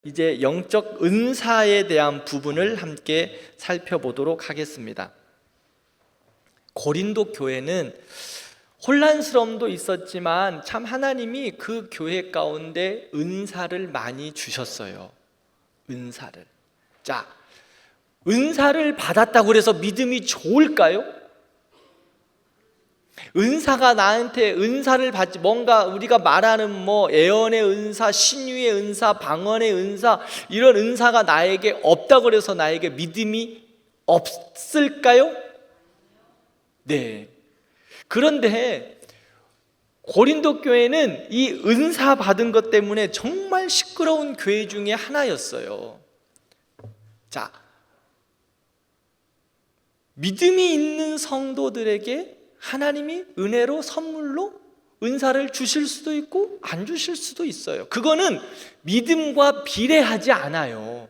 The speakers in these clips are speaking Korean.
이제 영적 은사에 대한 부분을 함께 살펴보도록 하겠습니다. 고린도 교회는 혼란스러움도 있었지만 참 하나님이 그 교회 가운데 은사를 많이 주셨어요. 은사를. 자, 은사를 받았다고 해서 믿음이 좋을까요? 은사가 나한테 은사를 받지, 뭔가 우리가 말하는 예언의 은사, 신유의 은사, 방언의 은사, 이런 은사가 나에게 없다고 해서 나에게 믿음이 없을까요? 네. 그런데 고린도 교회는 이 은사 받은 것 때문에 정말 시끄러운 교회 중에 하나였어요. 자, 믿음이 있는 성도들에게 하나님이 은혜로 선물로 은사를 주실 수도 있고 안 주실 수도 있어요. 그거는 믿음과 비례하지 않아요.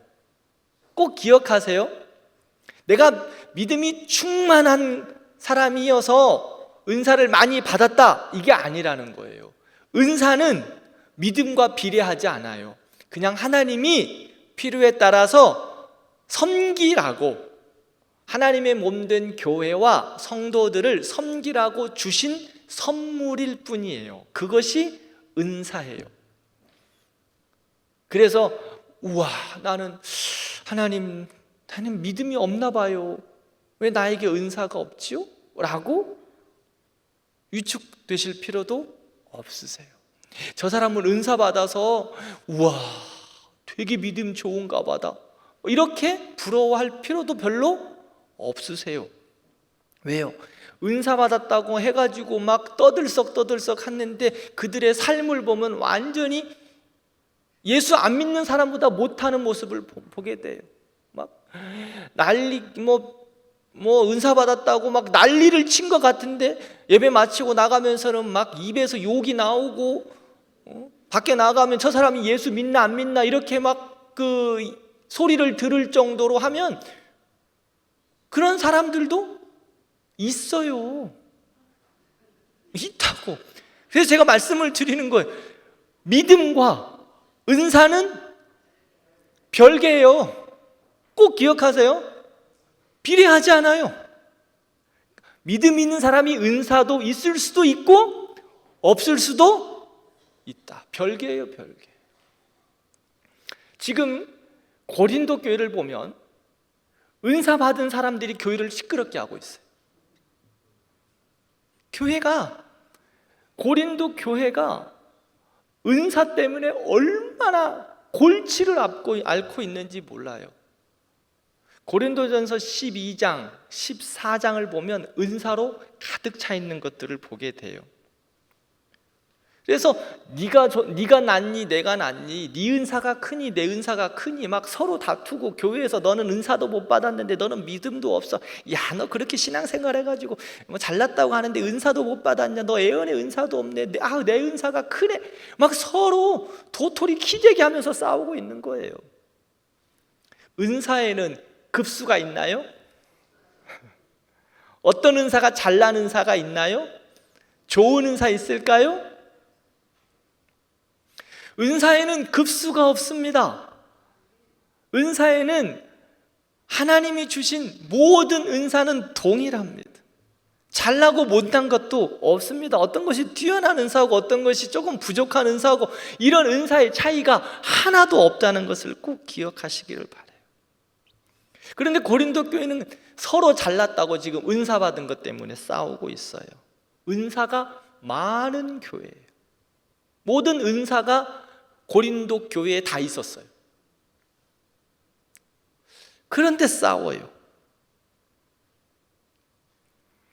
꼭 기억하세요. 내가 믿음이 충만한 사람이어서 은사를 많이 받았다, 이게 아니라는 거예요. 은사는 믿음과 비례하지 않아요. 그냥 하나님이 필요에 따라서 섬기라고, 하나님의 몸된 교회와 성도들을 섬기라고 주신 선물일 뿐이에요. 그것이 은사예요. 그래서 우와, 나는 하나님 믿음이 없나 봐요. 왜 나에게 은사가 없지요? 라고 위축되실 필요도 없으세요. 저 사람은 은사 받아서 우와, 되게 믿음 좋은가 보다, 이렇게 부러워할 필요도 별로 없으세요. 왜요? 은사 받았다고 해가지고 막 떠들썩 했는데 그들의 삶을 보면 완전히 예수 안 믿는 사람보다 못하는 모습을 보게 돼요. 막 난리, 은사 받았다고 막 난리를 친 것 같은데 예배 마치고 나가면서는 막 입에서 욕이 나오고, 밖에 나가면 저 사람이 예수 믿나 안 믿나 이렇게 막 그 소리를 들을 정도로 하면, 그런 사람들도 있어요. 있다고. 그래서 제가 말씀을 드리는 거예요. 믿음과 은사는 별개예요. 꼭 기억하세요. 비례하지 않아요. 믿음 있는 사람이 은사도 있을 수도 있고 없을 수도 있다. 별개예요, 별개. 지금 고린도 교회를 보면 은사 받은 사람들이 교회를 시끄럽게 하고 있어요. 고린도 교회가 은사 때문에 얼마나 골치를 앓고 있는지 몰라요. 고린도전서 12장, 14장을 보면 은사로 가득 차 있는 것들을 보게 돼요. 그래서 네가 낫니 내가 낫니, 네 은사가 크니 내 은사가 크니 막 서로 다투고, 교회에서 너는 은사도 못 받았는데 너는 믿음도 없어, 야 너 그렇게 신앙생활 해가지고 잘났다고 하는데 은사도 못 받았냐, 너 애언의 은사도 없네, 내 은사가 크네, 막 서로 도토리 키재기 하면서 싸우고 있는 거예요. 은사에는 급수가 있나요? 어떤 은사가 잘난 은사가 있나요? 좋은 은사 있을까요? 은사에는 급수가 없습니다. 은사에는 하나님이 주신 모든 은사는 동일합니다. 잘나고 못난 것도 없습니다. 어떤 것이 뛰어난 은사고 어떤 것이 조금 부족한 은사고, 이런 은사의 차이가 하나도 없다는 것을 꼭 기억하시기를 바라요. 그런데 고린도 교회는 서로 잘났다고 지금 은사 받은 것 때문에 싸우고 있어요. 은사가 많은 교회예요. 모든 은사가 고린도 교회에 다 있었어요. 그런데 싸워요.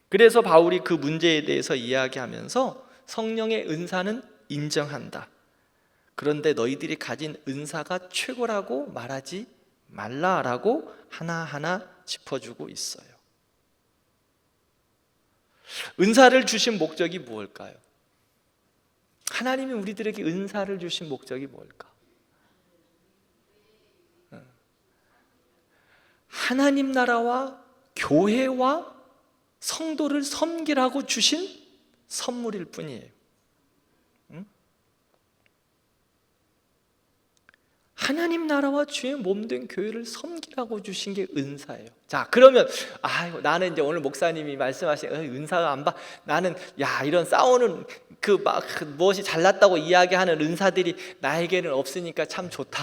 그래서 바울이 그 문제에 대해서 이야기하면서 성령의 은사는 인정한다. 그런데 너희들이 가진 은사가 최고라고 말하지 말라라고 하나하나 짚어주고 있어요. 은사를 주신 목적이 무엇일까요? 하나님이 우리들에게 은사를 주신 목적이 뭘까? 하나님 나라와 교회와 성도를 섬기라고 주신 선물일 뿐이에요. 하나님 나라와 주의 몸된 교회를 섬기라고 주신 게 은사예요. 자, 그러면 나는 이제 오늘 목사님이 말씀하신 은사가 안 봐. 나는 이런 싸우는 무엇이 잘났다고 이야기하는 은사들이 나에게는 없으니까 참 좋다.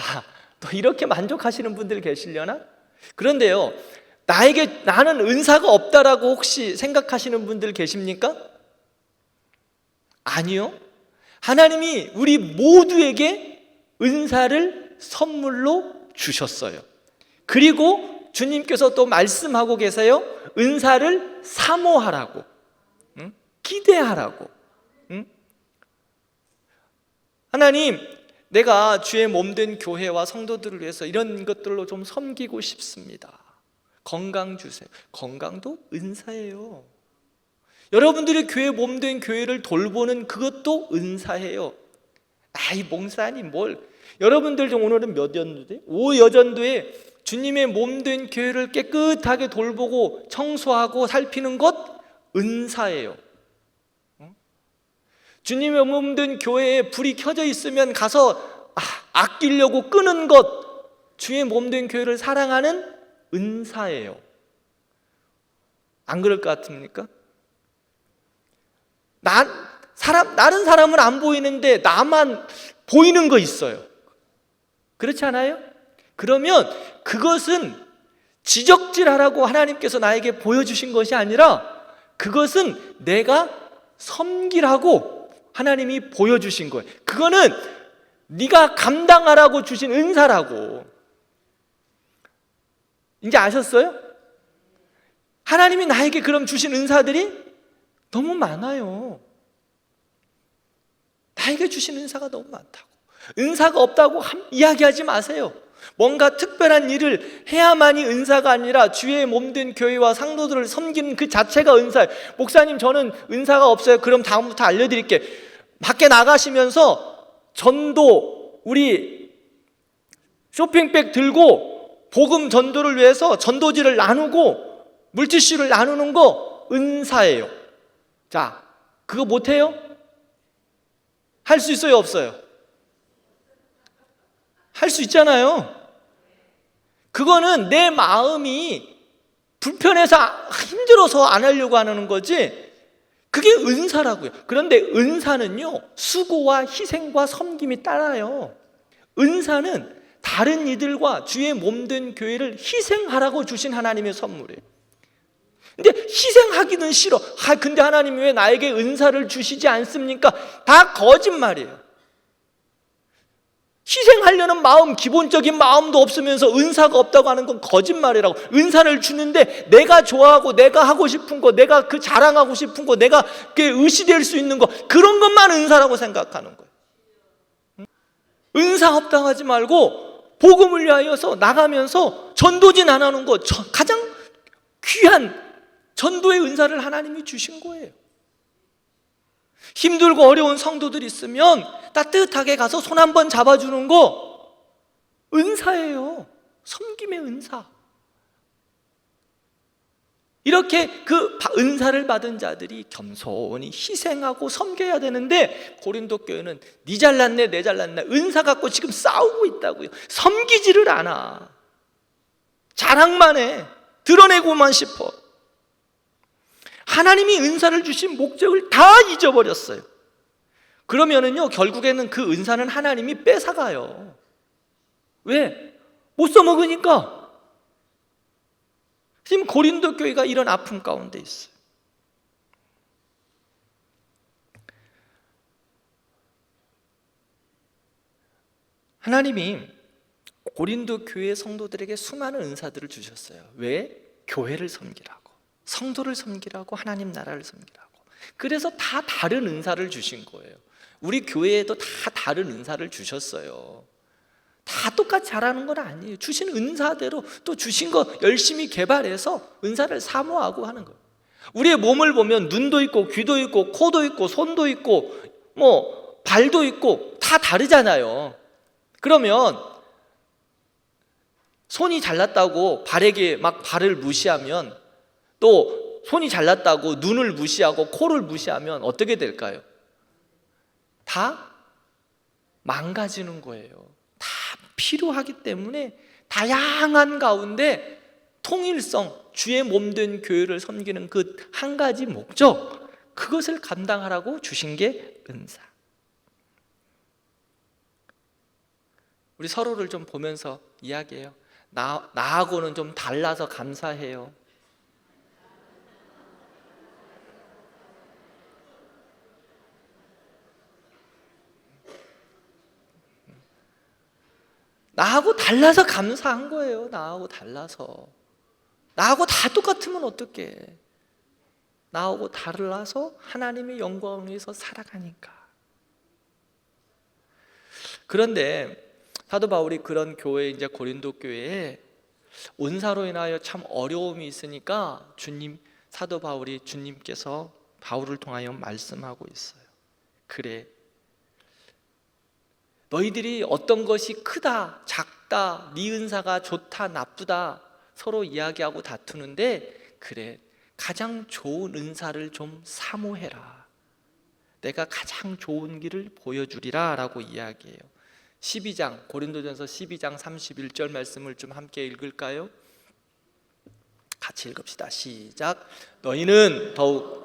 또 이렇게 만족하시는 분들 계시려나? 그런데요, 나는 은사가 없다라고 혹시 생각하시는 분들 계십니까? 아니요. 하나님이 우리 모두에게 은사를 선물로 주셨어요. 그리고 주님께서 또 말씀하고 계세요. 은사를 사모하라고, 기대하라고. 하나님, 내가 주의 몸된 교회와 성도들을 위해서 이런 것들로 좀 섬기고 싶습니다. 건강 주세요. 건강도 은사예요. 여러분들이 교회 몸된 교회를 돌보는 그것도 은사예요. 목사님 여러분들 좀 오늘은 몇 연도에? 5여전도에 주님의 몸된 교회를 깨끗하게 돌보고 청소하고 살피는 것 은사예요. 주님의 몸된 교회에 불이 켜져 있으면 가서 아끼려고 끄는 것, 주의 몸된 교회를 사랑하는 은사예요. 안 그럴 것 같습니까? 다른 사람은 안 보이는데 나만 보이는 거 있어요. 그렇지 않아요? 그러면 그것은 지적질하라고 하나님께서 나에게 보여주신 것이 아니라 그것은 내가 섬기라고 하나님이 보여주신 거예요. 그거는 네가 감당하라고 주신 은사라고. 이제 아셨어요? 하나님이 나에게 그럼 주신 은사들이 너무 많아요. 나에게 주신 은사가 너무 많다고. 은사가 없다고 이야기하지 마세요. 뭔가 특별한 일을 해야만이 은사가 아니라 주의 몸된 교회와 상도들을 섬기는 그 자체가 은사예요. 목사님, 저는 은사가 없어요. 그럼 다음부터 알려드릴게요. 밖에 나가시면서 전도, 우리 쇼핑백 들고 복음 전도를 위해서 전도지를 나누고 물티슈를 나누는 거 은사예요. 자, 그거 못해요? 할 수 있어요, 없어요? 할 수 있잖아요. 그거는 내 마음이 불편해서 힘들어서 안 하려고 하는 거지, 그게 은사라고요. 그런데 은사는요, 수고와 희생과 섬김이 따라요. 은사는 다른 이들과 주의 몸된 교회를 희생하라고 주신 하나님의 선물이에요. 근데 희생하기는 싫어. 근데 하나님이 왜 나에게 은사를 주시지 않습니까? 다 거짓말이에요. 희생하려는 마음, 기본적인 마음도 없으면서 은사가 없다고 하는 건 거짓말이라고. 은사를 주는데 내가 좋아하고 내가 하고 싶은 거, 내가 그 자랑하고 싶은 거, 내가 의시될 수 있는 거, 그런 것만 은사라고 생각하는 거예요. 은사 없다고 하지 말고 복음을 위하여서 나가면서 전도지 나누는 거, 가장 귀한 전도의 은사를 하나님이 주신 거예요. 힘들고 어려운 성도들 있으면 따뜻하게 가서 손 한번 잡아주는 거 은사예요. 섬김의 은사. 이렇게 그 은사를 받은 자들이 겸손히 희생하고 섬겨야 되는데, 고린도 교회는 네 잘났네 내 잘났네 은사 갖고 지금 싸우고 있다고요. 섬기지를 않아. 자랑만 해. 드러내고만 싶어. 하나님이 은사를 주신 목적을 다 잊어버렸어요. 그러면은요, 결국에는 그 은사는 하나님이 뺏어가요. 왜? 못 써먹으니까. 지금 고린도 교회가 이런 아픔 가운데 있어요. 하나님이 고린도 교회 성도들에게 수많은 은사들을 주셨어요. 왜? 교회를 섬기라고, 성도를 섬기라고, 하나님 나라를 섬기라고. 그래서 다 다른 은사를 주신 거예요. 우리 교회에도 다 다른 은사를 주셨어요. 다 똑같이 잘하는 건 아니에요. 주신 은사대로 또 주신 거 열심히 개발해서 은사를 사모하고 하는 거예요. 우리의 몸을 보면 눈도 있고 귀도 있고 코도 있고 손도 있고 발도 있고 다 다르잖아요. 그러면 손이 잘났다고 발에게 막 발을 무시하면, 또 손이 잘났다고 눈을 무시하고 코를 무시하면 어떻게 될까요? 다 망가지는 거예요. 다 필요하기 때문에 다양한 가운데 통일성, 주의 몸된 교회를 섬기는 그 한 가지 목적, 그것을 감당하라고 주신 게 은사. 우리 서로를 좀 보면서 이야기해요. 나하고는 좀 달라서 감사해요. 나하고 달라서 감사한 거예요. 나하고 달라서. 나하고 다 똑같으면 어떡해. 나하고 달라서 하나님의 영광을 위해서 살아가니까. 그런데 사도 바울이 그런 교회, 이제 고린도 교회에 은사로 인하여 참 어려움이 있으니까 사도 바울이 주님께서 바울을 통하여 말씀하고 있어요. 그래, 너희들이 어떤 것이 크다, 작다, 네 은사가 좋다, 나쁘다 서로 이야기하고 다투는데, 그래, 가장 좋은 은사를 좀 사모해라. 내가 가장 좋은 길을 보여주리라 라고 이야기해요. 12장, 고린도전서 12장 31절 말씀을 좀 함께 읽을까요? 같이 읽읍시다. 시작. 너희는 더욱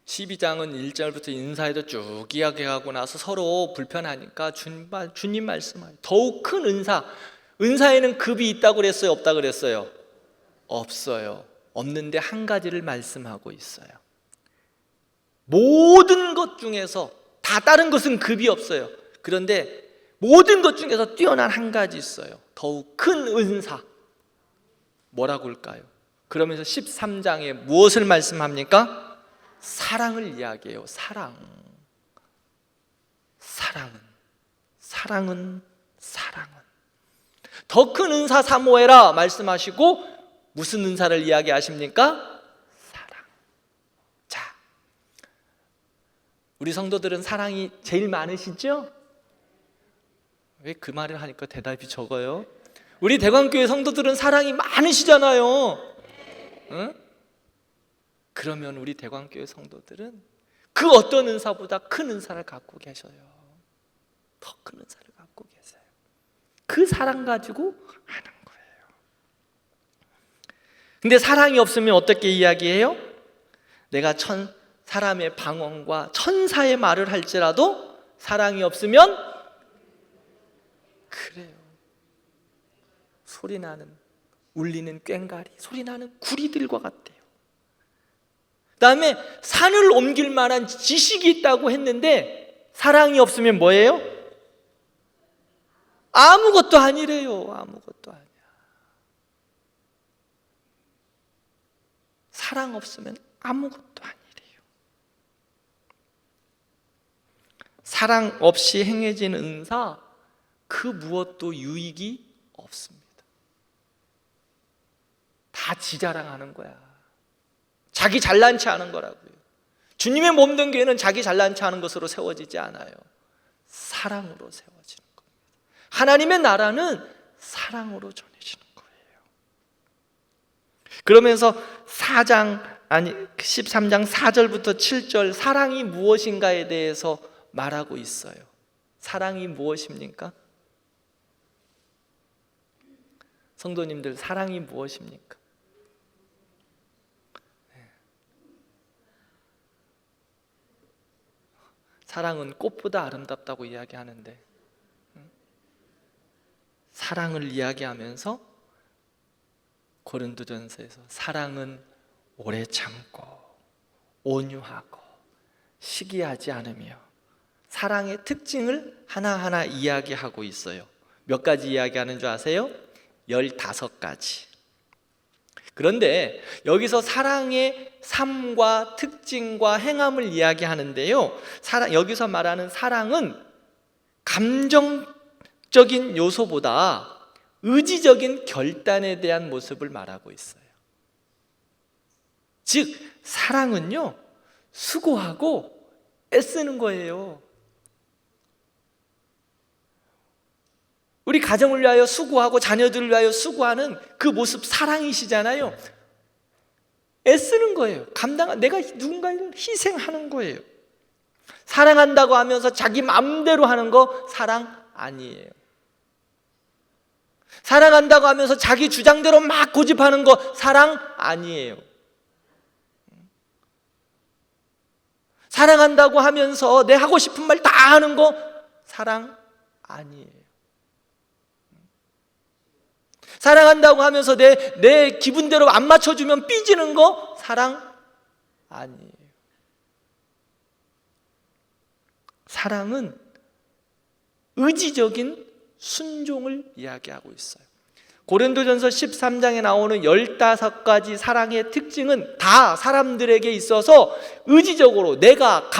12장은 1절부터 인사에도 쭉 이야기하고 나서 서로 불편하니까 주님 말씀하요. 더욱 큰 은사. 은사에는 급이 있다고 그랬어요? 없다고 그랬어요? 없어요. 없는데 한 가지를 말씀하고 있어요. 모든 것 중에서, 다 다른 것은 급이 없어요. 그런데 모든 것 중에서 뛰어난 한 가지 있어요. 더욱 큰 은사. 뭐라고 할까요? 그러면서 13장에 무엇을 말씀합니까? 사랑을 이야기해요. 사랑은 더 큰 은사 사모해라 말씀하시고, 무슨 은사를 이야기하십니까? 사랑. 자, 우리 성도들은 사랑이 제일 많으시죠? 왜 그 말을 하니까 대답이 적어요? 우리 대광교회 성도들은 사랑이 많으시잖아요. 응? 그러면 우리 대광교회 성도들은 그 어떤 은사보다 큰 은사를 갖고 계셔요. 더 큰 은사를 갖고 계세요. 그 사랑 가지고 하는 거예요. 근데 사랑이 없으면 어떻게 이야기해요? 내가 사람의 방언과 천사의 말을 할지라도 사랑이 없으면, 그래요, 소리나는, 울리는 꽹과리, 소리나는 구리들과 같대요. 그 다음에 산을 옮길 만한 지식이 있다고 했는데 사랑이 없으면 뭐예요? 아무것도 아니래요. 아무것도 아니야. 사랑 없으면 아무것도 아니래요. 사랑 없이 행해진 은사, 그 무엇도 유익이 없습니다. 다 지자랑하는 거야. 자기 잘난치 하는 거라고요. 주님의 몸된 교회는 자기 잘난치 하는 것으로 세워지지 않아요. 사랑으로 세워지는 겁니다. 하나님의 나라는 사랑으로 전해지는 거예요. 그러면서 13장 4절부터 7절 사랑이 무엇인가에 대해서 말하고 있어요. 사랑이 무엇입니까? 성도님들, 사랑이 무엇입니까? 사랑은 꽃보다 아름답다고 이야기하는데, 사랑을 이야기하면서 고린도전서에서 사랑은 오래 참고 온유하고 시기하지 않으며, 사랑의 특징을 하나하나 이야기하고 있어요. 몇 가지 이야기하는 줄 아세요? 15가지. 그런데 여기서 사랑의 삶과 특징과 행함을 이야기하는데요, 여기서 말하는 사랑은 감정적인 요소보다 의지적인 결단에 대한 모습을 말하고 있어요. 즉 사랑은요, 수고하고 애쓰는 거예요. 우리 가정을 위하여 수고하고 자녀들을 위하여 수고하는 그 모습 사랑이시잖아요. 애쓰는 거예요. 내가 누군가를 희생하는 거예요. 사랑한다고 하면서 자기 마음대로 하는 거 사랑 아니에요. 사랑한다고 하면서 자기 주장대로 막 고집하는 거 사랑 아니에요. 사랑한다고 하면서 내 하고 싶은 말 다 하는 거 사랑 아니에요. 사랑한다고 하면서 내 기분대로 안 맞춰주면 삐지는 거 사랑 아니에요. 사랑은 의지적인 순종을 이야기하고 있어요. 고린도전서 13장에 나오는 15가지 사랑의 특징은 다 사람들에게 있어서 의지적으로 내가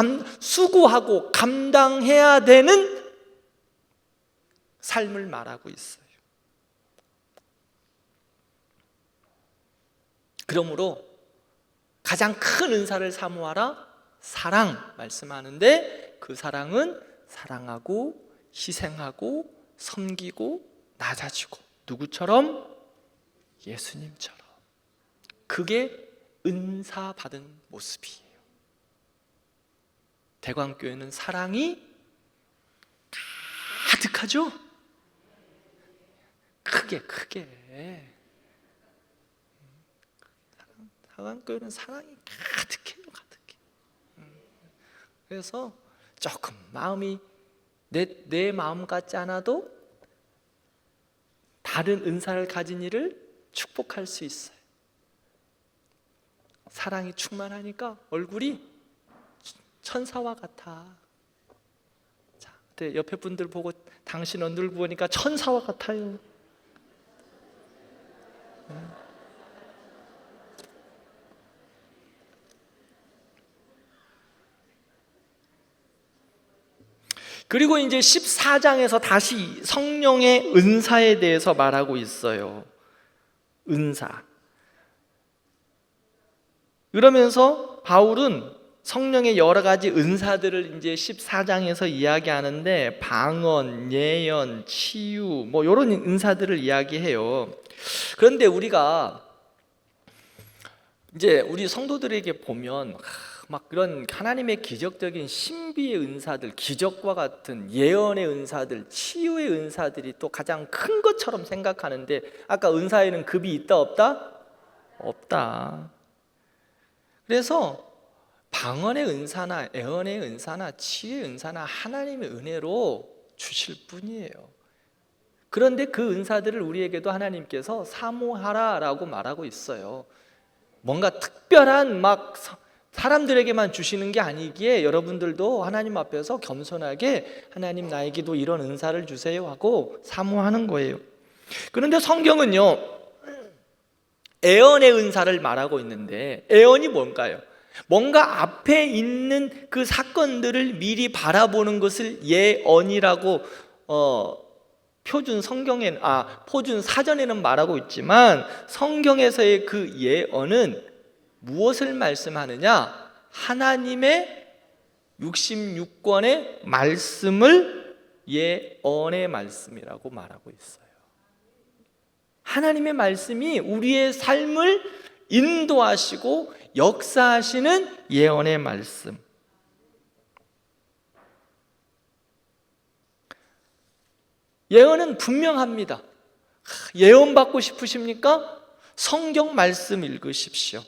수고하고 감당해야 되는 삶을 말하고 있어요. 그러므로 가장 큰 은사를 사모하라 사랑 말씀하는데, 그 사랑은 사랑하고 희생하고 섬기고 낮아지고, 누구처럼? 예수님처럼. 그게 은사 받은 모습이에요. 대광교회는 사랑이 가득하죠? 크게 대광교회는 사랑이 가득해요. 그래서 조금 마음이 내 마음 같지 않아도 다른 은사를 가진 이를 축복할 수 있어요. 사랑이 충만하니까 얼굴이 천사와 같아. 자, 그때 옆에 분들 보고 당신 얼굴 보니까 천사와 같아요. 그리고 이제 14장에서 다시 성령의 은사에 대해서 말하고 있어요. 은사. 그러면서 바울은 성령의 여러 가지 은사들을 이제 14장에서 이야기하는데, 방언, 예언, 치유, 뭐 이런 은사들을 이야기해요. 그런데 우리가 이제 우리 성도들에게 보면 막 그런 하나님의 기적적인 신비의 은사들, 기적과 같은 예언의 은사들, 치유의 은사들이 또 가장 큰 것처럼 생각하는데, 아까 은사에는 급이 있다 없다? 없다. 그래서 방언의 은사나 예언의 은사나 치유의 은사나 하나님의 은혜로 주실 뿐이에요. 그런데 그 은사들을 우리에게도 하나님께서 사모하라라고 말하고 있어요. 뭔가 특별한 막 사람들에게만 주시는 게 아니기에 여러분들도 하나님 앞에서 겸손하게 하나님 나에게도 이런 은사를 주세요 하고 사모하는 거예요. 그런데 성경은요, 예언의 은사를 말하고 있는데, 예언이 뭔가요? 뭔가 앞에 있는 그 사건들을 미리 바라보는 것을 예언이라고 포준 사전에는 말하고 있지만, 성경에서의 그 예언은 무엇을 말씀하느냐? 하나님의 66권의 말씀을 예언의 말씀이라고 말하고 있어요. 하나님의 말씀이 우리의 삶을 인도하시고 역사하시는 예언의 말씀. 예언은 분명합니다. 예언 받고 싶으십니까? 성경 말씀 읽으십시오.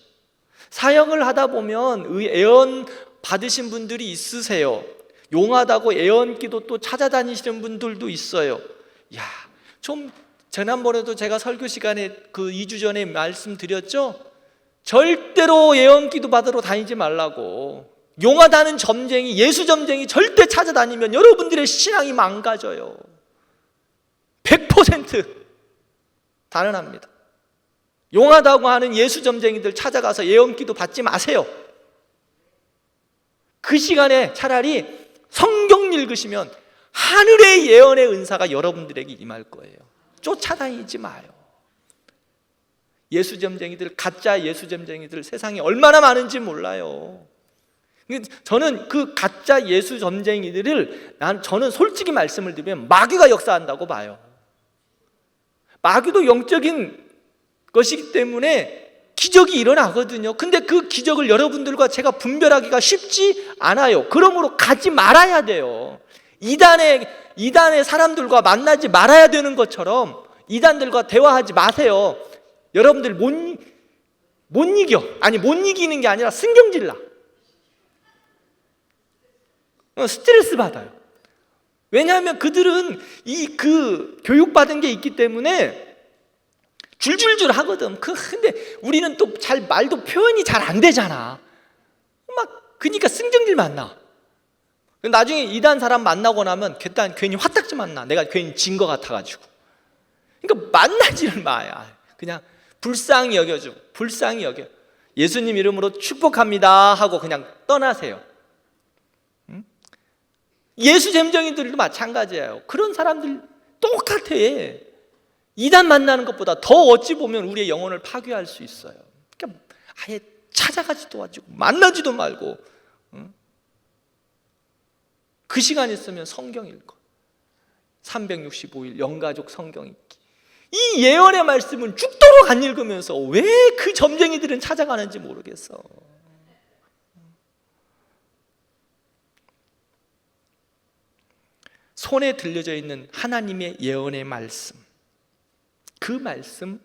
사역을 하다 보면 예언 받으신 분들이 있으세요. 용하다고 예언기도 또 찾아다니시는 분들도 있어요. 좀 지난번에도 제가 설교 시간에 그 2주 전에 말씀드렸죠? 절대로 예언기도 받으러 다니지 말라고. 용하다는 점쟁이, 예수 점쟁이 절대 찾아다니면 여러분들의 신앙이 망가져요. 100% 단언합니다. 용하다고 하는 예수 점쟁이들 찾아가서 예언기도 받지 마세요. 그 시간에 차라리 성경 읽으시면 하늘의 예언의 은사가 여러분들에게 임할 거예요. 쫓아다니지 마요. 예수 점쟁이들, 가짜 예수 점쟁이들 세상에 얼마나 많은지 몰라요. 저는 그 가짜 예수 점쟁이들을 저는 솔직히 말씀을 드리면 마귀가 역사한다고 봐요. 마귀도 영적인 것이기 때문에 기적이 일어나거든요. 근데 그 기적을 여러분들과 제가 분별하기가 쉽지 않아요. 그러므로 가지 말아야 돼요. 이단의 사람들과 만나지 말아야 되는 것처럼 이단들과 대화하지 마세요. 여러분들 못 이겨. 아니, 못 이기는 게 아니라 신경질 나. 스트레스 받아요. 왜냐하면 그들은 그 교육받은 게 있기 때문에 줄줄줄 하거든. 근데 우리는 또 말도 표현이 잘 안 되잖아. 그러니까 승질만 나. 나중에 이단 사람 만나고 나면 괜히 화딱지만 나. 내가 괜히 진 것 같아가지고. 그러니까 만나지를 마야. 그냥 불쌍히 여겨줘. 불쌍히 여겨. 예수님 이름으로 축복합니다 하고 그냥 떠나세요. 응? 예수 잼정이들도 마찬가지예요. 그런 사람들 똑같아. 이단 만나는 것보다 더 어찌 보면 우리의 영혼을 파괴할 수 있어요. 그러니까 아예 찾아가지도 마시고 만나지도 말고, 응? 그 시간 있으면 성경 읽고 365일 영가족 성경 읽기. 이 예언의 말씀은 죽도록 안 읽으면서 왜 그 점쟁이들은 찾아가는지 모르겠어. 손에 들려져 있는 하나님의 예언의 말씀, 그 말씀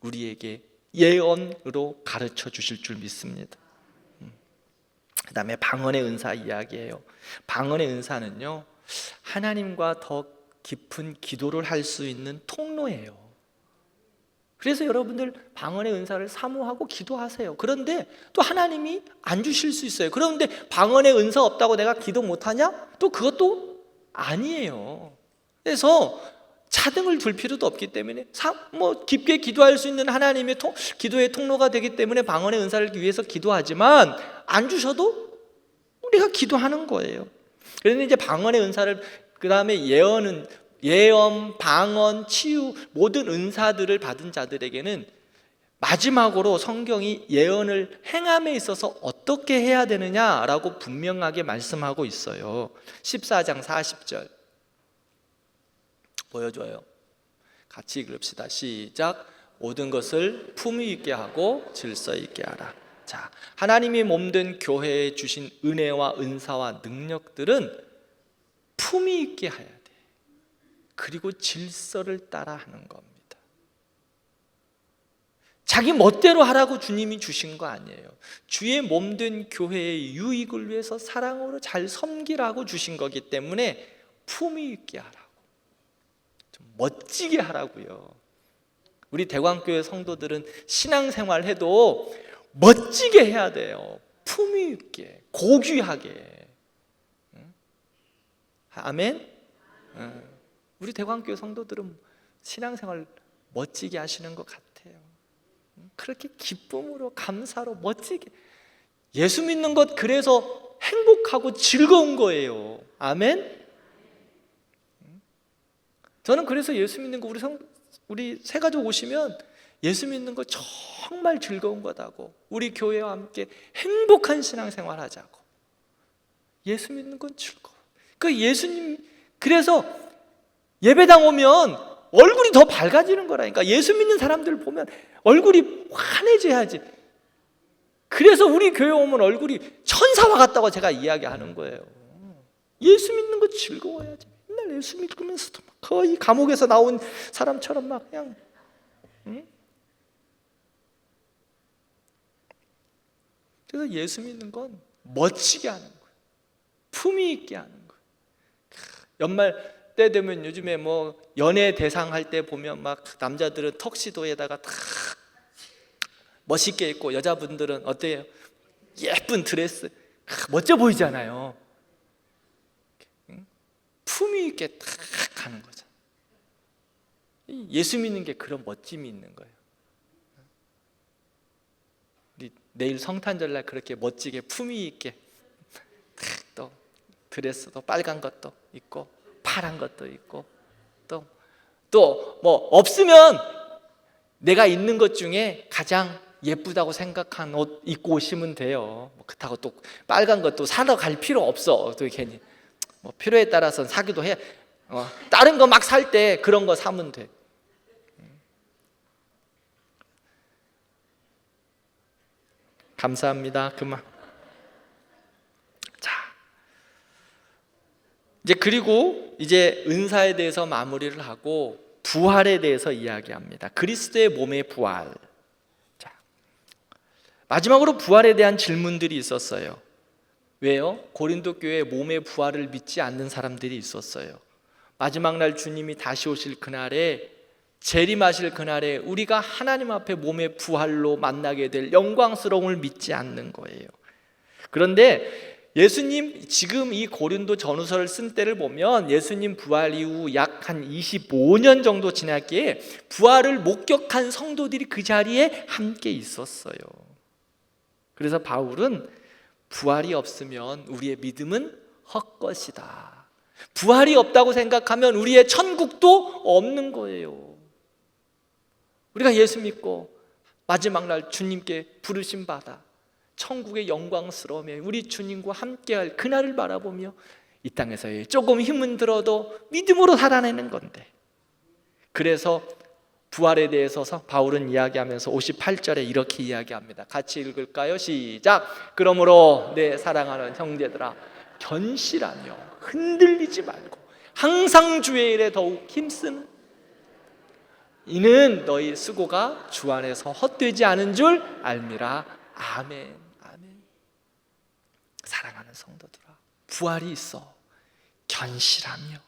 우리에게 예언으로 가르쳐 주실 줄 믿습니다. 그 다음에 방언의 은사 이야기예요. 방언의 은사는요, 하나님과 더 깊은 기도를 할 수 있는 통로예요. 그래서 여러분들 방언의 은사를 사모하고 기도하세요. 그런데 또 하나님이 안 주실 수 있어요. 그런데 방언의 은사 없다고 내가 기도 못하냐? 또 그것도 아니에요. 그래서 차등을 둘 필요도 없기 때문에 깊게 기도할 수 있는 하나님의 기도의 통로가 되기 때문에 방언의 은사를 위해서 기도하지만 안 주셔도 우리가 기도하는 거예요. 그런데 이제 방언의 은사를, 그 다음에 예언, 방언, 치유, 모든 은사들을 받은 자들에게는 마지막으로 성경이 예언을 행함에 있어서 어떻게 해야 되느냐라고 분명하게 말씀하고 있어요. 14장 40절 보여줘요. 같이 읽읍시다. 시작. 모든 것을 품위 있게 하고 질서 있게 하라. 자, 하나님이 몸된 교회에 주신 은혜와 은사와 능력들은 품위 있게 해야 돼. 그리고 질서를 따라 하는 겁니다. 자기 멋대로 하라고 주님이 주신 거 아니에요. 주의 몸된 교회의 유익을 위해서 사랑으로 잘 섬기라고 주신 거기 때문에 품위 있게 하라고, 좀 멋지게 하라고요. 우리 대광교회 성도들은 신앙생활 해도 멋지게 해야 돼요. 품위 있게, 고귀하게. 아멘? 우리 대광교회 성도들은 신앙생활 멋지게 하시는 것 같아요. 그렇게 기쁨으로, 감사로, 멋지게. 예수 믿는 것 그래서 행복하고 즐거운 거예요. 아멘? 저는 그래서 예수 믿는 거, 우리 새가족 오시면 예수 믿는 거 정말 즐거운 거다고, 우리 교회와 함께 행복한 신앙생활 하자고. 예수 믿는 건 즐거워. 예수님, 그래서 예배당 오면 얼굴이 더 밝아지는 거라니까. 예수 믿는 사람들 보면 얼굴이 환해져야지. 그래서 우리 교회 오면 얼굴이 천사와 같다고 제가 이야기하는 거예요. 예수 믿는 거 즐거워야지. 맨날 예수 믿으면서도 거의 감옥에서 나온 사람처럼 막 그냥, 응? 그래서 예수 믿는 건 멋지게 하는 거예요. 품위 있게 하는 거예요. 연말 때 되면 요즘에 연예 대상 할 때 보면 막 남자들은 턱시도에다가 다 멋있게 입고, 여자분들은 어때요? 예쁜 드레스, 멋져 보이잖아요. 품위 있게 딱 가는 거죠. 예수 믿는 게 그런 멋짐이 있는 거예요. 우리 내일 성탄절날 그렇게 멋지게 품위 있게 또 드레스도 빨간 것도 있고 파란 것도 있고, 또 없으면 내가 있는 것 중에 가장 예쁘다고 생각한 옷 입고 오시면 돼요. 그렇다고 또 빨간 것도 사러 갈 필요 없어. 또 괜히 필요에 따라서는 사기도 해. 다른 거 막 살 때 그런 거 사면 돼. 감사합니다. 그만. 자, 그리고 이제 은사에 대해서 마무리를 하고 부활에 대해서 이야기합니다. 그리스도의 몸의 부활. 자, 마지막으로 부활에 대한 질문들이 있었어요. 왜요? 고린도 교회에 몸의 부활을 믿지 않는 사람들이 있었어요. 마지막 날 주님이 다시 오실 그날에, 재림하실 그날에 우리가 하나님 앞에 몸의 부활로 만나게 될 영광스러움을 믿지 않는 거예요. 그런데 예수님, 지금 이 고린도 전후서를 쓴 때를 보면 예수님 부활 이후 약 한 25년 정도 지났기에 부활을 목격한 성도들이 그 자리에 함께 있었어요. 그래서 바울은 부활이 없으면 우리의 믿음은 헛것이다. 부활이 없다고 생각하면 우리의 천국도 없는 거예요. 우리가 예수 믿고 마지막 날 주님께 부르심 받아 천국의 영광스러움에 우리 주님과 함께할 그날을 바라보며 이 땅에서의 조금 힘은 들어도 믿음으로 살아내는 건데, 그래서 부활에 대해서 바울은 이야기하면서 58절에 이렇게 이야기합니다. 같이 읽을까요? 시작. 그러므로 내 사랑하는 형제들아, 견실하며 흔들리지 말고 항상 주의 일에 더욱 힘쓰는, 이는 너희 수고가 주 안에서 헛되지 않은 줄 알미라. 아멘. 아멘. 사랑하는 성도들아, 부활이 있어 견실하며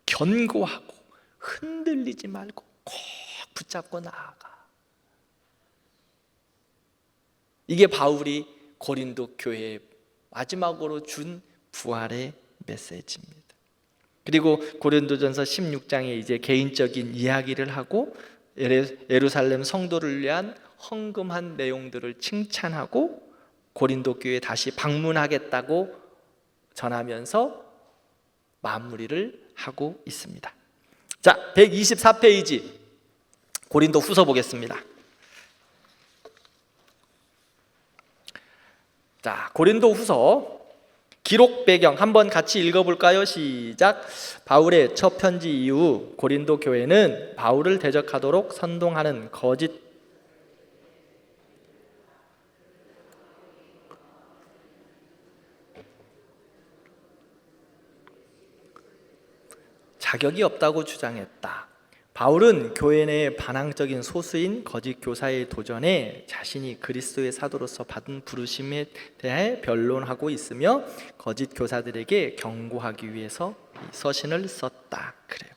견고하고 흔들리지 말고 꼭 붙잡고 나아가. 이게 바울이 고린도 교회에 마지막으로 준 부활의 메시지입니다. 그리고 고린도전서 16장에 이제 개인적인 이야기를 하고 예루살렘 성도를 위한 헌금한 내용들을 칭찬하고 고린도 교회에 다시 방문하겠다고 전하면서 마무리를 하고 있습니다. 자, 124페이지 고린도 후서 보겠습니다. 자, 고린도 후서 기록 배경 한번 같이 읽어볼까요? 시작. 바울의 첫 편지 이후 고린도 교회는 바울을 대적하도록 선동하는 거짓 자격이 없다고 주장했다. 바울은 교회 내 반항적인 소수인 거짓 교사의 도전에 자신이 그리스도의 사도로서 받은 부르심에 대해 변론하고 있으며 거짓 교사들에게 경고하기 위해서 서신을 썼다. 그래요.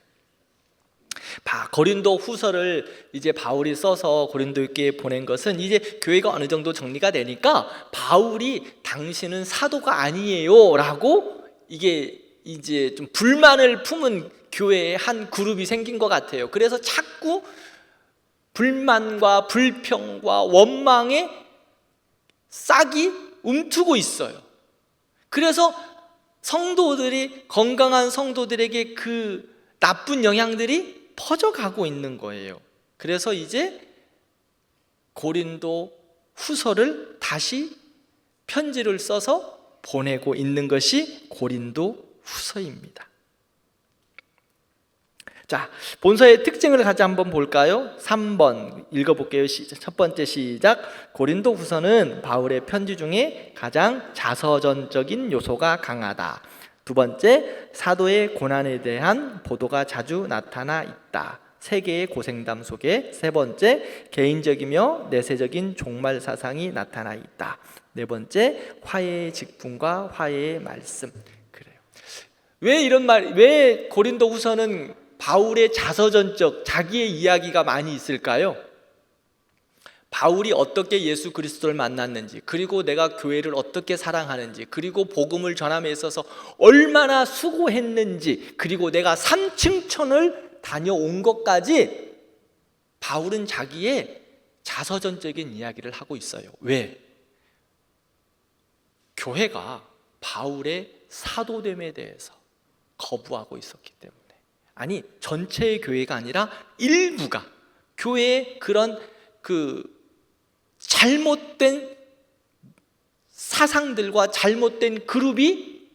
고린도 후서를 이제 바울이 써서 고린도교회에 보낸 것은 이제 교회가 어느 정도 정리가 되니까 바울이 당신은 사도가 아니에요 라고 이게 이제 좀 불만을 품은 교회에 한 그룹이 생긴 것 같아요. 그래서 자꾸 불만과 불평과 원망의 싹이 움트고 있어요. 그래서 성도들이, 건강한 성도들에게 그 나쁜 영향들이 퍼져가고 있는 거예요. 그래서 이제 고린도 후서를 다시 편지를 써서 보내고 있는 것이 고린도 후서입니다. 자, 본서의 특징을 같이 한번 볼까요? 3번 읽어볼게요. 첫 번째 시작. 고린도 후서는 바울의 편지 중에 가장 자서전적인 요소가 강하다. 두 번째, 사도의 고난에 대한 보도가 자주 나타나 있다. 세 개의 고생담 속에. 세 번째, 개인적이며 내세적인 종말 사상이 나타나 있다. 네 번째, 화해의 직분과 화해의 말씀. 그래요. 왜 고린도 후서는 바울의 자서전적 자기의 이야기가 많이 있을까요? 바울이 어떻게 예수 그리스도를 만났는지, 그리고 내가 교회를 어떻게 사랑하는지, 그리고 복음을 전함에 있어서 얼마나 수고했는지, 그리고 내가 삼층천을 다녀온 것까지 바울은 자기의 자서전적인 이야기를 하고 있어요. 왜? 교회가 바울의 사도됨에 대해서 거부하고 있었기 때문에. 아니, 전체의 교회가 아니라 일부가, 교회의 그런 잘못된 사상들과 잘못된 그룹이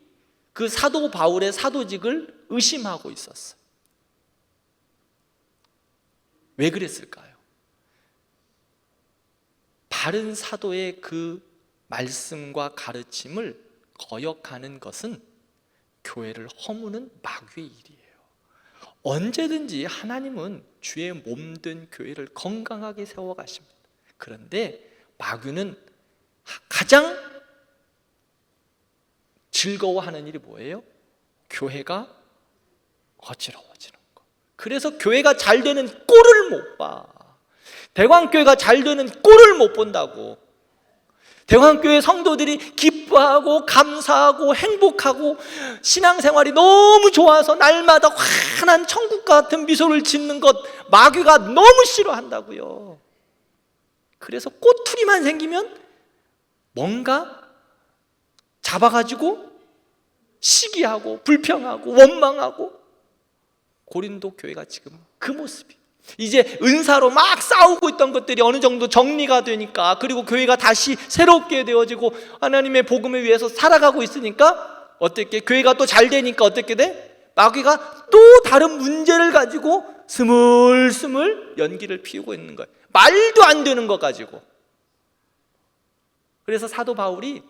그 사도 바울의 사도직을 의심하고 있었어요. 왜 그랬을까요? 바른 사도의 그 말씀과 가르침을 거역하는 것은 교회를 허무는 마귀의 일이에요. 언제든지 하나님은 주의 몸된 교회를 건강하게 세워가십니다. 그런데 마귀는 가장 즐거워하는 일이 뭐예요? 교회가 어지러워지는 거. 그래서 교회가 잘 되는 꼴을 못 봐. 대광교회가 잘 되는 꼴을 못 본다고. 대광교회 성도들이 기뻐하고 감사하고 행복하고 신앙생활이 너무 좋아서 날마다 환한 천국 같은 미소를 짓는 것 마귀가 너무 싫어한다고요. 그래서 꼬투리만 생기면 뭔가 잡아가지고 시기하고 불평하고 원망하고, 고린도 교회가 지금 그 모습이, 이제 은사로 막 싸우고 있던 것들이 어느 정도 정리가 되니까, 그리고 교회가 다시 새롭게 되어지고 하나님의 복음을 위해서 살아가고 있으니까 어떻게 교회가 또 잘 되니까 어떻게 돼? 마귀가 또 다른 문제를 가지고 스물스물 연기를 피우고 있는 거예요. 말도 안 되는 거 가지고. 그래서 사도 바울이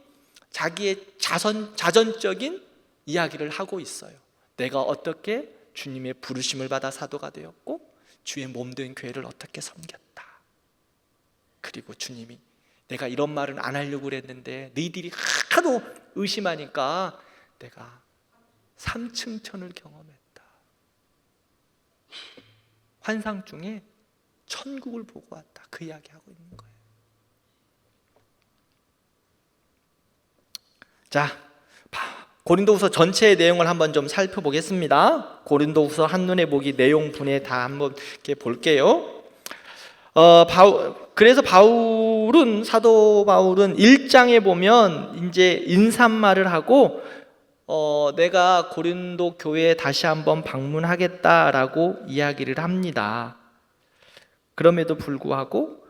자기의 자전적인 이야기를 하고 있어요. 내가 어떻게 주님의 부르심을 받아 사도가 되었고 주의 몸된 교회를 어떻게 섬겼다. 그리고 주님이 내가 이런 말은 안 하려고 그랬는데 너희들이 하도 의심하니까 내가 3층천을 경험했다. 환상 중에 천국을 보고 왔다. 그 이야기하고 있는 거예요. 자, 고린도후서 전체의 내용을 한번 좀 살펴보겠습니다. 고린도후서 한눈에 보기 내용 분해 다 한번 이렇게 볼게요. 그래서 사도 바울은 1장에 보면 이제 인사말을 하고 내가 고린도 교회에 다시 한번 방문하겠다라고 이야기를 합니다. 그럼에도 불구하고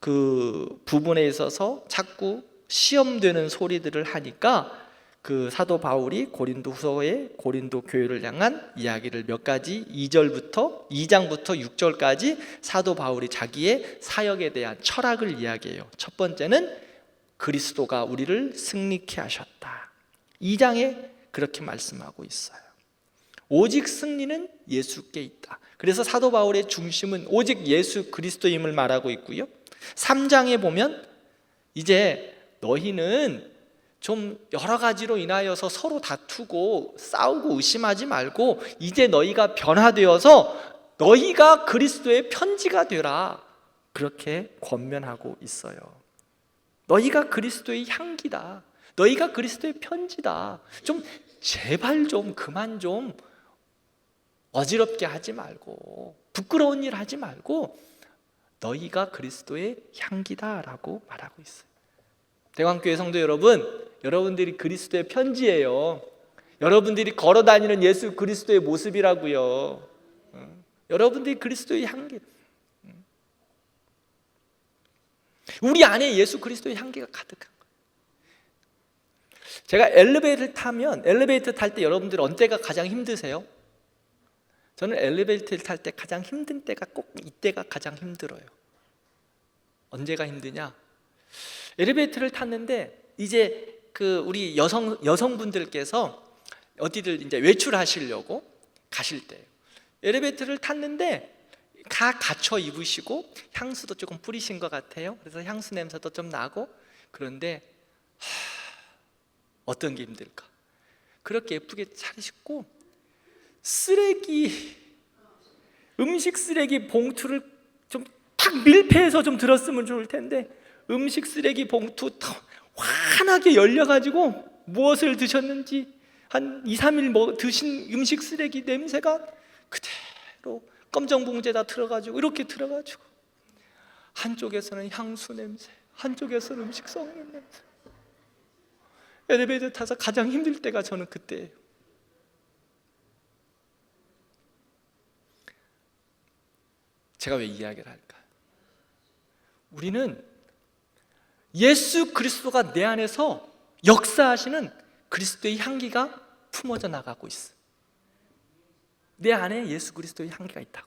그 부분에 있어서 자꾸 시험되는 소리들을 하니까 그 사도 바울이 고린도후서의 고린도 교회를 향한 이야기를 몇 가지 2장부터 6절까지 사도 바울이 자기의 사역에 대한 철학을 이야기해요. 첫 번째는 그리스도가 우리를 승리케 하셨다. 2장에 그렇게 말씀하고 있어요. 오직 승리는 예수께 있다. 그래서 사도 바울의 중심은 오직 예수 그리스도임을 말하고 있고요. 3장에 보면 이제 너희는 좀 여러 가지로 인하여서 서로 다투고 싸우고 의심하지 말고 이제 너희가 변화되어서 너희가 그리스도의 편지가 되라. 그렇게 권면하고 있어요. 너희가 그리스도의 향기다. 너희가 그리스도의 편지다. 좀 제발 좀 그만 좀 어지럽게 하지 말고 부끄러운 일 하지 말고 너희가 그리스도의 향기다라고 말하고 있어요. 대광교회 성도 여러분, 여러분들이 그리스도의 편지예요. 여러분들이 걸어다니는 예수 그리스도의 모습이라고요. 여러분들이 그리스도의 향기. 우리 안에 예수 그리스도의 향기가 가득한 거예요. 제가 엘리베이터 탈 때 여러분들 언제가 가장 힘드세요? 저는 엘리베이터를 탈 때 가장 힘든 때가 꼭 이때가 가장 힘들어요. 언제가 힘드냐? 엘리베이터를 탔는데 이제 우리 여성분들께서 어디를 이제 외출하시려고 가실 때 엘리베이터를 탔는데 다 갖춰 입으시고 향수도 조금 뿌리신 것 같아요. 그래서 향수 냄새도 좀 나고. 그런데 어떤 게 힘들까? 그렇게 예쁘게 차리시고 음식 쓰레기 봉투를 좀 탁 밀폐해서 좀 들었으면 좋을 텐데 음식 쓰레기 봉투 환하게 열려가지고 무엇을 드셨는지 한 2, 3일 드신 음식 쓰레기 냄새가 그대로 검정 봉지에다 들어가지고 이렇게 들어가지고 한쪽에서는 향수 냄새, 한쪽에서는 음식 썩는 냄새. 엘리베이터 타서 가장 힘들 때가 저는 그때예요. 제가 왜 이야기를 할까요? 우리는 예수 그리스도가 내 안에서 역사하시는 그리스도의 향기가 품어져 나가고 있어. 내 안에 예수 그리스도의 향기가 있다고.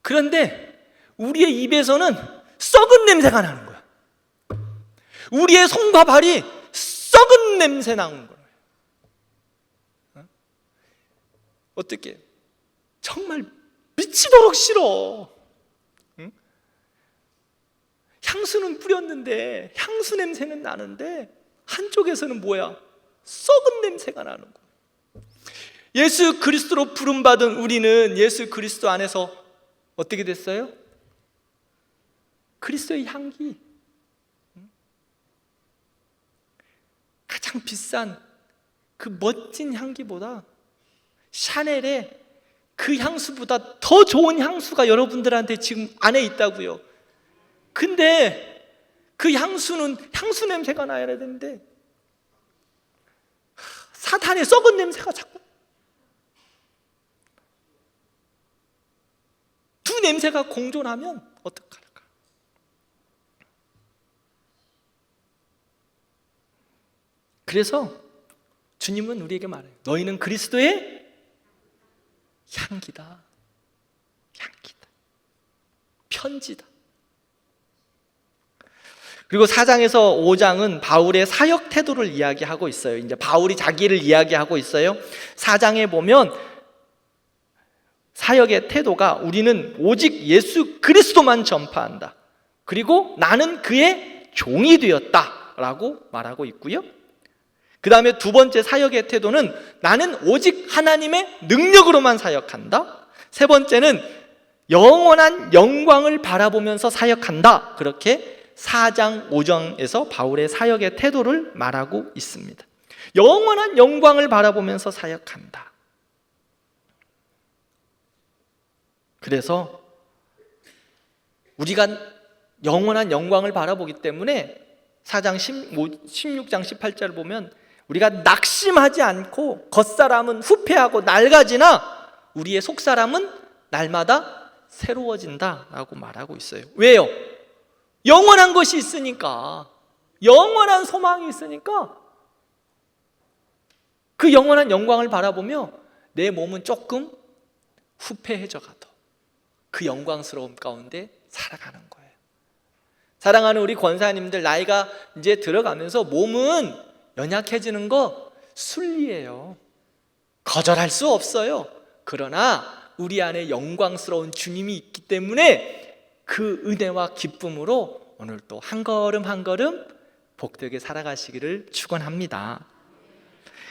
그런데 우리의 입에서는 썩은 냄새가 나는 거야. 우리의 손과 발이 썩은 냄새 나는 거예요. 어떻게? 정말 미치도록 싫어. 향수는 뿌렸는데 향수 냄새는 나는데 한쪽에서는 뭐야? 썩은 냄새가 나는 거예요. 예수 그리스도로 부름받은 우리는 예수 그리스도 안에서 어떻게 됐어요? 그리스도의 향기, 가장 비싼 그 멋진 향기보다 샤넬의 그 향수보다 더 좋은 향수가 여러분들한테 지금 안에 있다고요. 근데 그 향수는 향수 냄새가 나야 되는데 사탄의 썩은 냄새가 자꾸, 두 냄새가 공존하면 어떡할까? 그래서 주님은 우리에게 말해요. 너희는 그리스도의 향기다. 향기다. 편지다. 그리고 4장에서 5장은 바울의 사역 태도를 이야기하고 있어요. 이제 바울이 자기를 이야기하고 있어요. 4장에 보면 사역의 태도가 우리는 오직 예수 그리스도만 전파한다. 그리고 나는 그의 종이 되었다 라고 말하고 있고요. 그 다음에 두 번째 사역의 태도는 나는 오직 하나님의 능력으로만 사역한다. 세 번째는 영원한 영광을 바라보면서 사역한다. 그렇게 4장 5장에서 바울의 사역의 태도를 말하고 있습니다. 영원한 영광을 바라보면서 사역한다. 그래서 우리가 영원한 영광을 바라보기 때문에 4장 16장 18절을 보면 우리가 낙심하지 않고 겉사람은 후패하고 낡아지나 우리의 속사람은 날마다 새로워진다 라고 말하고 있어요. 왜요? 영원한 것이 있으니까, 영원한 소망이 있으니까 그 영원한 영광을 바라보며 내 몸은 조금 후패해져 가도 그 영광스러움 가운데 살아가는 거예요. 사랑하는 우리 권사님들, 나이가 이제 들어가면서 몸은 연약해지는 거 순리예요. 거절할 수 없어요. 그러나 우리 안에 영광스러운 주님이 있기 때문에 그 은혜와 기쁨으로 오늘 또 한 걸음 한 걸음 복되게 살아가시기를 축원합니다.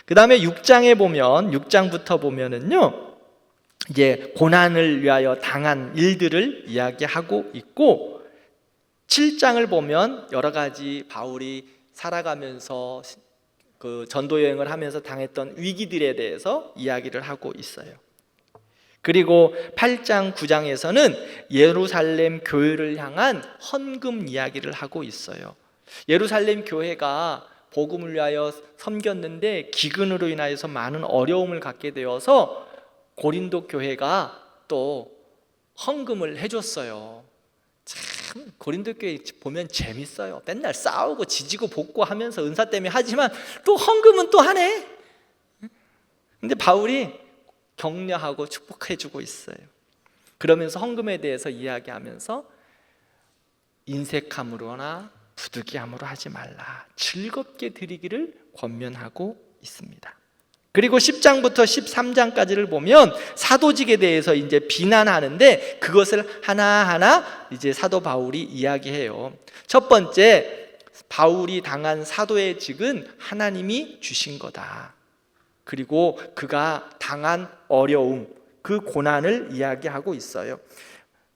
그 다음에 6장에 보면 6장부터 보면은요, 이제 고난을 위하여 당한 일들을 이야기하고 있고, 7장을 보면 여러 가지 바울이 살아가면서 그 전도 여행을 하면서 당했던 위기들에 대해서 이야기를 하고 있어요. 그리고 8장 9장에서는 예루살렘 교회를 향한 헌금 이야기를 하고 있어요. 예루살렘 교회가 복음을 위하여 섬겼는데 기근으로 인하여서 많은 어려움을 갖게 되어서 고린도 교회가 또 헌금을 해줬어요. 참 고린도 교회 보면 재밌어요. 맨날 싸우고 지지고 볶고 하면서 은사 때문에 하지만 또 헌금은 또 하네. 근데 바울이 격려하고 축복해주고 있어요. 그러면서 헌금에 대해서 이야기하면서 인색함으로나 부득이함으로 하지 말라, 즐겁게 드리기를 권면하고 있습니다. 그리고 10장부터 13장까지를 보면 사도직에 대해서 이제 비난하는데 그것을 하나하나 이제 사도 바울이 이야기해요. 첫 번째, 바울이 당한 사도의 직은 하나님이 주신 거다. 그리고 그가 당한 어려움, 그 고난을 이야기하고 있어요.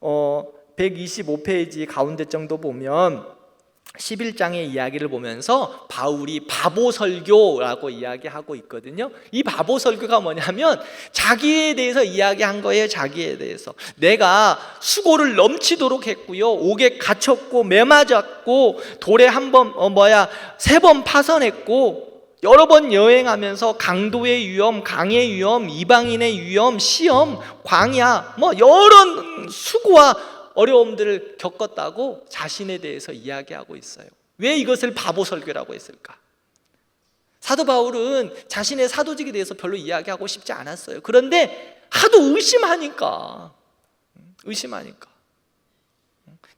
125페이지 가운데 정도 보면 11장의 이야기를 보면서 바울이 바보 설교라고 이야기하고 있거든요. 이 바보 설교가 뭐냐면 자기에 대해서 이야기한 거예요. 자기에 대해서 내가 수고를 넘치도록 했고요, 옥에 갇혔고 매 맞았고 돌에 세 번 파선했고 여러 번 여행하면서 강도의 위험, 강의 위험, 이방인의 위험, 시험, 광야, 여러 수고와 어려움들을 겪었다고 자신에 대해서 이야기하고 있어요. 왜 이것을 바보 설교라고 했을까? 사도 바울은 자신의 사도직에 대해서 별로 이야기하고 싶지 않았어요. 그런데 하도 의심하니까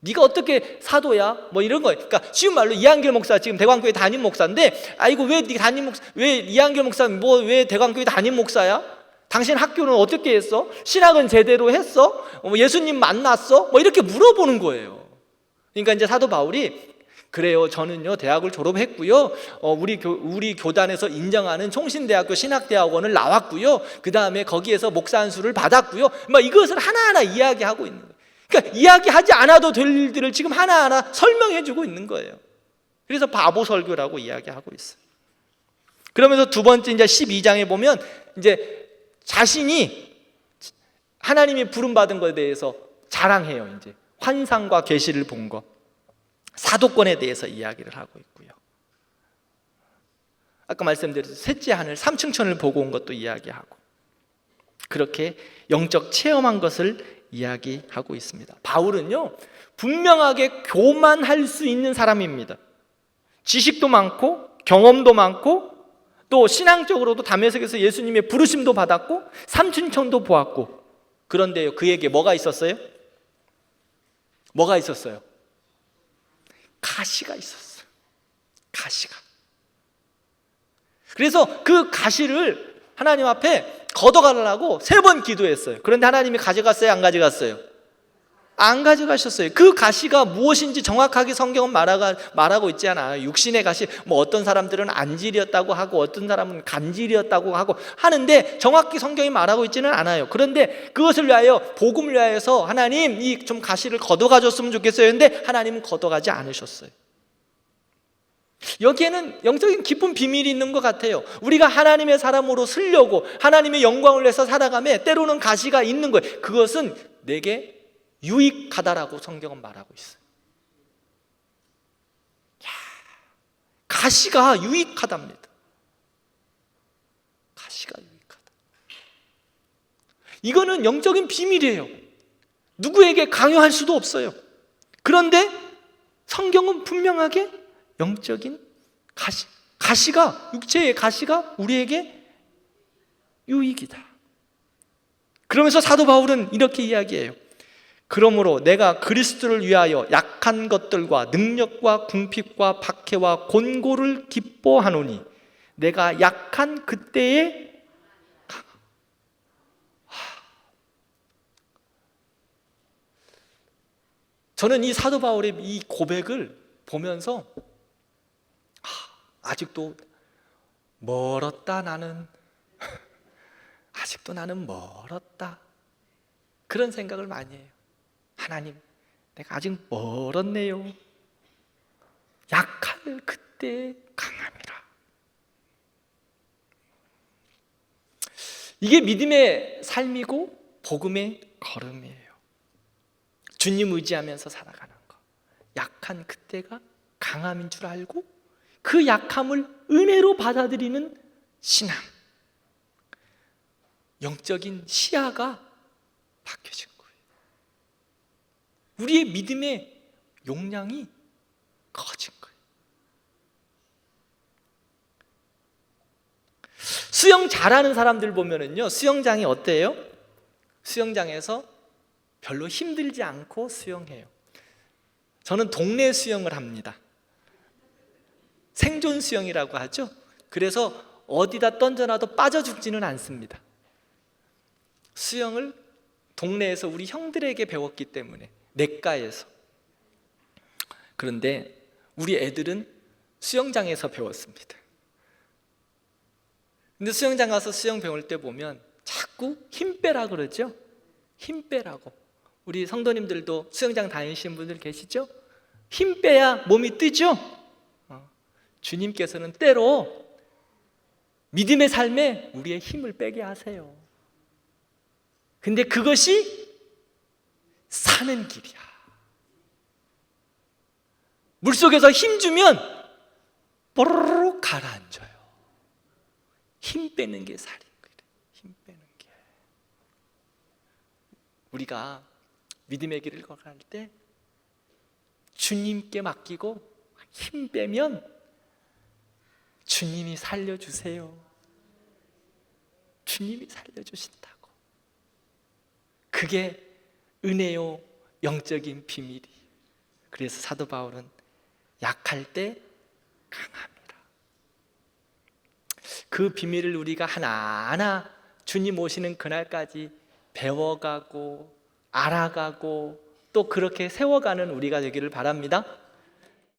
네가 어떻게 사도야? 뭐 이런 거. 그러니까 쉬운 말로 이한결 목사 지금 대광교회 담임 목사인데, 아이고 왜 네 담임 목사, 왜 이한결 목사 뭐 왜 대광교회 담임 목사야? 당신 학교는 어떻게 했어? 신학은 제대로 했어? 예수님 만났어? 뭐 이렇게 물어보는 거예요. 그러니까 이제 사도 바울이 그래요. 저는요 대학을 졸업했고요. 우리 교단에서 인정하는 총신대학교 신학대학원을 나왔고요. 그 다음에 거기에서 목사 안수를 받았고요. 막 이것을 하나하나 이야기하고 있는 거예요. 그러니까 이야기하지 않아도 될 일들을 지금 하나하나 설명해주고 있는 거예요. 그래서 바보 설교라고 이야기하고 있어요. 그러면서 두 번째 이제 12장에 보면 이제 자신이 하나님이 부름 받은 것에 대해서 자랑해요. 이제 환상과 계시를 본 것, 사도권에 대해서 이야기를 하고 있고요. 아까 말씀드렸듯이 셋째 하늘 삼층천을 보고 온 것도 이야기하고, 그렇게 영적 체험한 것을 이야기하고 있습니다. 바울은요 분명하게 교만할 수 있는 사람입니다. 지식도 많고 경험도 많고 또 신앙적으로도 다메섹에서 예수님의 부르심도 받았고 삼층천도 보았고, 그런데요 그에게 뭐가 있었어요? 뭐가 있었어요? 가시가 있었어요. 가시가. 그래서 그 가시를 하나님 앞에 걷어가려고 3번 기도했어요. 그런데 하나님이 가져갔어요? 안 가져갔어요? 안 가져가셨어요. 그 가시가 무엇인지 정확하게 성경은 말하고 있지 않아요. 육신의 가시, 뭐 어떤 사람들은 안질이었다고 하고 어떤 사람은 간질이었다고 하고 하는데 정확히 성경이 말하고 있지는 않아요. 그런데 그것을 위하여, 복음을 위하여서 하나님 이 좀 가시를 걷어가 줬으면 좋겠어요. 근데 하나님은 걷어가지 않으셨어요. 여기에는 영적인 깊은 비밀이 있는 것 같아요. 우리가 하나님의 사람으로 쓰려고 하나님의 영광을 위해서 살아가며 때로는 가시가 있는 거예요. 그것은 내게 유익하다라고 성경은 말하고 있어요. 가시가 유익하답니다. 가시가 유익하다. 이거는 영적인 비밀이에요. 누구에게 강요할 수도 없어요. 그런데 성경은 분명하게 영적인 가시가, 육체의 가시가 우리에게 유익이다. 그러면서 사도 바울은 이렇게 이야기해요. 그러므로 내가 그리스도를 위하여 약한 것들과 능력과 궁핍과 박해와 곤고를 기뻐하노니 내가 약한 그때에 저는 이 사도 바울의 이 고백을 보면서 아직도 멀었다 나는 아직도 나는 멀었다 그런 생각을 많이 해요. 하나님, 내가 아직 멀었네요. 약할 그때 강함이라. 이게 믿음의 삶이고 복음의 걸음이에요. 주님 의지하면서 살아가는 거. 약한 그때가 강함인 줄 알고 그 약함을 은혜로 받아들이는 신앙. 영적인 시야가 바뀌어진 거예요. 우리의 믿음의 용량이 커진 거예요. 수영 잘하는 사람들 보면은요, 수영장이 어때요? 수영장에서 별로 힘들지 않고 수영해요. 저는 동네 수영을 합니다. 생존 수영이라고 하죠. 그래서 어디다 던져놔도 빠져 죽지는 않습니다. 수영을 동네에서 우리 형들에게 배웠기 때문에, 냇가에서. 그런데 우리 애들은 수영장에서 배웠습니다. 근데 수영장 가서 수영 배울 때 보면 자꾸 힘 빼라 그러죠. 힘 빼라고. 우리 성도님들도 수영장 다니시는 분들 계시죠? 힘 빼야 몸이 뜨죠? 주님께서는 때로 믿음의 삶에 우리의 힘을 빼게 하세요. 근데 그것이 사는 길이야. 물속에서 힘 주면 뽀로로 가라앉아요. 힘 빼는 게 살인 거예요. 힘 빼는 게. 우리가 믿음의 길을 걸어갈 때 주님께 맡기고 힘 빼면 주님이 살려주세요. 주님이 살려주신다고. 그게 은혜요 영적인 비밀이. 그래서 사도 바울은 약할 때 강합니다. 그 비밀을 우리가 하나하나 주님 오시는 그날까지 배워가고 알아가고 또 그렇게 세워가는 우리가 되기를 바랍니다.